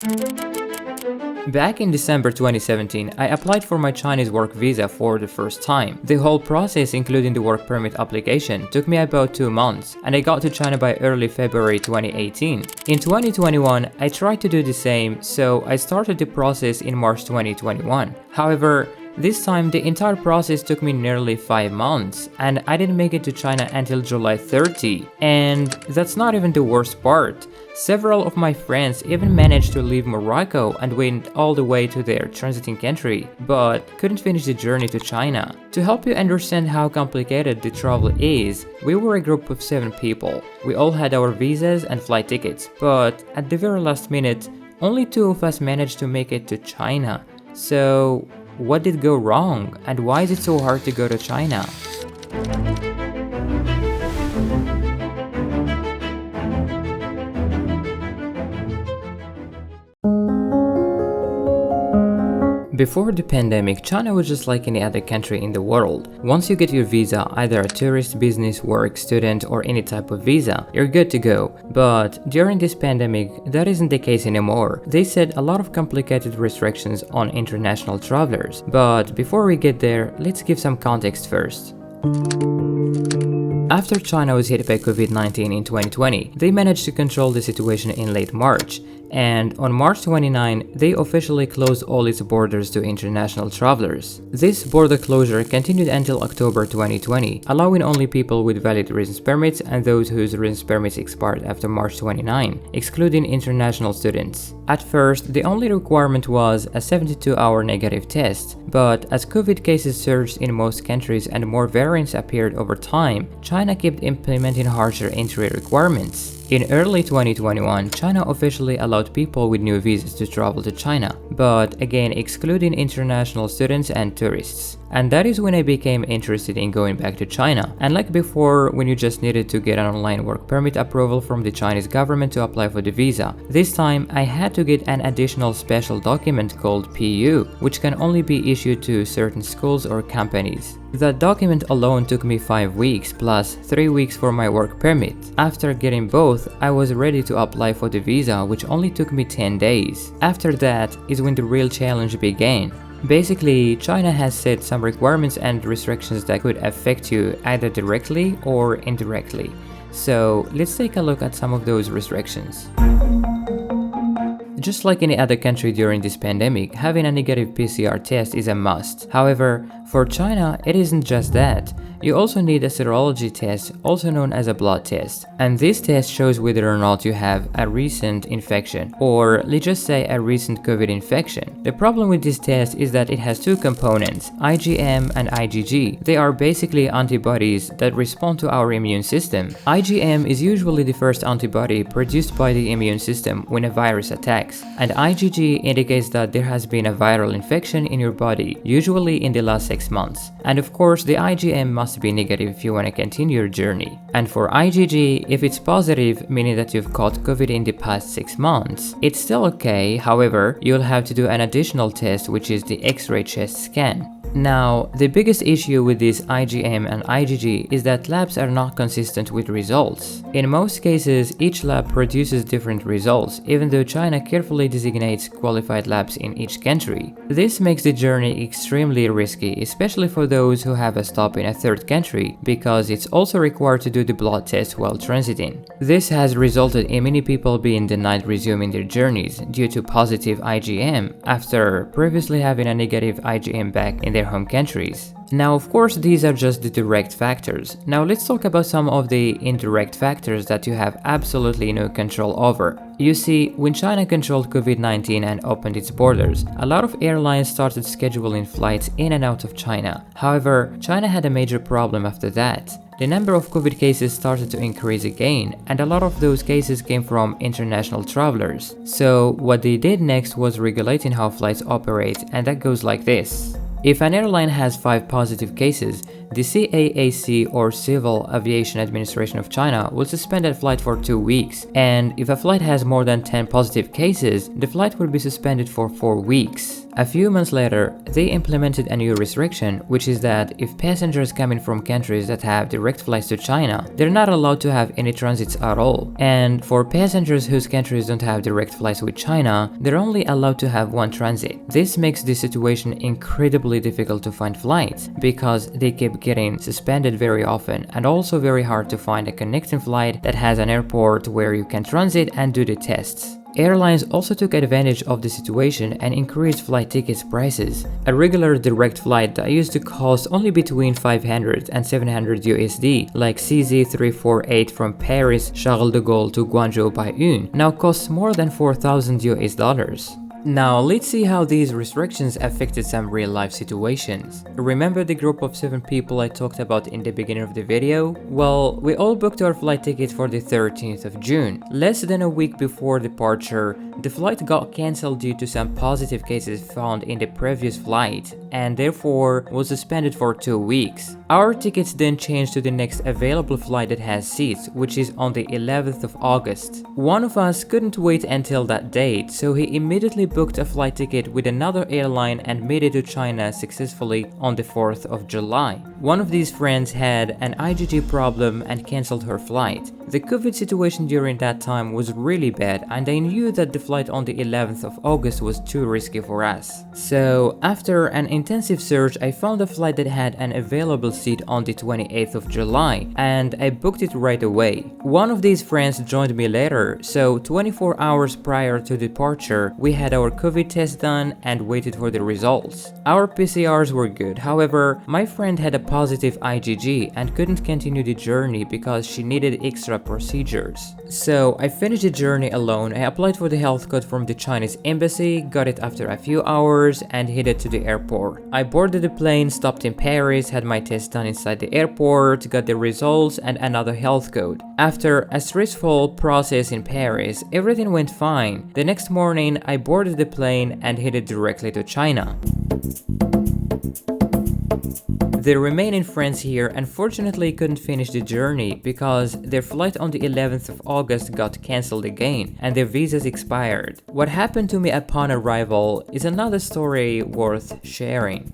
Back in December 2017, I applied for my Chinese work visa for the first time. The whole process, including the work permit application, took me about 2 months, and I got to China by early February 2018. In 2021, I tried to do the same, so I started the process in March 2021. However, this time the entire process took me nearly 5 months, and I didn't make it to China until July 30. And that's not even the worst part. Several of my friends even managed to leave Morocco and went all the way to their transiting country, but couldn't finish the journey to China. To help you understand how complicated the travel is, we were a group of 7 people. We all had our visas and flight tickets, but at the very last minute, only 2 of us managed to make it to China. So, what did go wrong, and why is it so hard to go to China? Before the pandemic, China was just like any other country in the world. Once you get your visa, either a tourist, business, work, student, or any type of visa, you're good to go. But during this pandemic, that isn't the case anymore. They set a lot of complicated restrictions on international travelers. But before we get there, let's give some context first. After China was hit by COVID-19 in 2020, they managed to control the situation in late March, and on March 29, they officially closed all its borders to international travelers. This border closure continued until October 2020, allowing only people with valid residence permits and those whose residence permits expired after March 29, excluding international students. At first, the only requirement was a 72-hour negative test, but as COVID cases surged in most countries and more variants appeared over time, China kept implementing harsher entry requirements. In early 2021, China officially allowed people with new visas to travel to China, but again excluding international students and tourists. And that is when I became interested in going back to China. Unlike before, when you just needed to get an online work permit approval from the Chinese government to apply for the visa, this time I had to get an additional special document called PU, which can only be issued to certain schools or companies. That document alone took me 5 weeks plus 3 weeks for my work permit. After getting both, I was ready to apply for the visa, which only took me 10 days. After that is when the real challenge began. Basically, China has set some requirements and restrictions that could affect you either directly or indirectly. So let's take a look at some of those restrictions. Just like any other country during this pandemic, having a negative PCR test is a must. However, for China, it isn't just that. You also need a serology test, also known as a blood test. And this test shows whether or not you have a recent infection, or let's just say a recent COVID infection. The problem with this test is that it has 2 components, IgM and IgG. They are basically antibodies that respond to our immune system. IgM is usually the first antibody produced by the immune system when a virus attacks, and IgG indicates that there has been a viral infection in your body, usually in the last 6 months. And of course, the IgM must be negative if you want to continue your journey. And for IgG, if it's positive, meaning that you've caught COVID in the past 6 months, it's still okay. However, you'll have to do an additional test, which is the X-ray chest scan. Now, the biggest issue with this IgM and IgG is that labs are not consistent with results. In most cases, each lab produces different results, even though China carefully designates qualified labs in each country. This makes the journey extremely risky, especially for those who have a stop in a third country, because it's also required to do the blood test while transiting. This has resulted in many people being denied resuming their journeys due to positive IgM after previously having a negative IgM back in their home countries. Now, of course, these are just the direct factors. Now let's talk about some of the indirect factors that you have absolutely no control over. You see, when China controlled COVID-19 and opened its borders, a lot of airlines started scheduling flights in and out of China. However, China had a major problem after that. The number of COVID cases started to increase again, and a lot of those cases came from international travelers. So what they did next was regulating how flights operate, and that goes like this. If an airline has 5 positive cases, the CAAC, or Civil Aviation Administration of China, will suspend that flight for 2 weeks, and if a flight has more than 10 positive cases, the flight will be suspended for 4 weeks. A few months later, they implemented a new restriction, which is that if passengers coming from countries that have direct flights to China, they're not allowed to have any transits at all. And for passengers whose countries don't have direct flights with China, they're only allowed to have one transit. This makes the situation incredibly difficult to find flights, because they keep getting suspended very often, and also very hard to find a connecting flight that has an airport where you can transit and do the tests. Airlines also took advantage of the situation and increased flight tickets prices. A regular direct flight that used to cost only between 500 and 700 USD, like CZ348 from Paris Charles de Gaulle to Guangzhou Baiyun, now costs more than 4,000 US dollars. Now let's see how these restrictions affected some real-life situations. Remember the group of 7 people I talked about in the beginning of the video? Well, we all booked our flight ticket for the 13th of June. Less than a week before departure, the flight got cancelled due to some positive cases found in the previous flight, and therefore was suspended for 2 weeks. Our tickets then changed to the next available flight that has seats, which is on the 11th of August. One of us couldn't wait until that date, so he immediately booked a flight ticket with another airline and made it to China successfully on the 4th of July. One of these friends had an IgG problem and cancelled her flight. The COVID situation during that time was really bad, and I knew that the flight on the 11th of August was too risky for us. So after an intensive search, I found a flight that had an available seat on the 28th of July, and I booked it right away. One of these friends joined me later, so 24 hours prior to departure, we had our COVID test done and waited for the results. Our PCRs were good, however, my friend had a positive IgG and couldn't continue the journey because she needed extra procedures. So I finished the journey alone. I applied for the health code from the Chinese embassy, got it after a few hours, and headed to the airport. I boarded the plane, stopped in Paris, had my test done inside the airport, got the results and another health code. After a stressful process in Paris, everything went fine. The next morning, I boarded the plane and headed directly to China. The remaining friends here unfortunately couldn't finish the journey because their flight on the 11th of August got cancelled again and their visas expired. What happened to me upon arrival is another story worth sharing.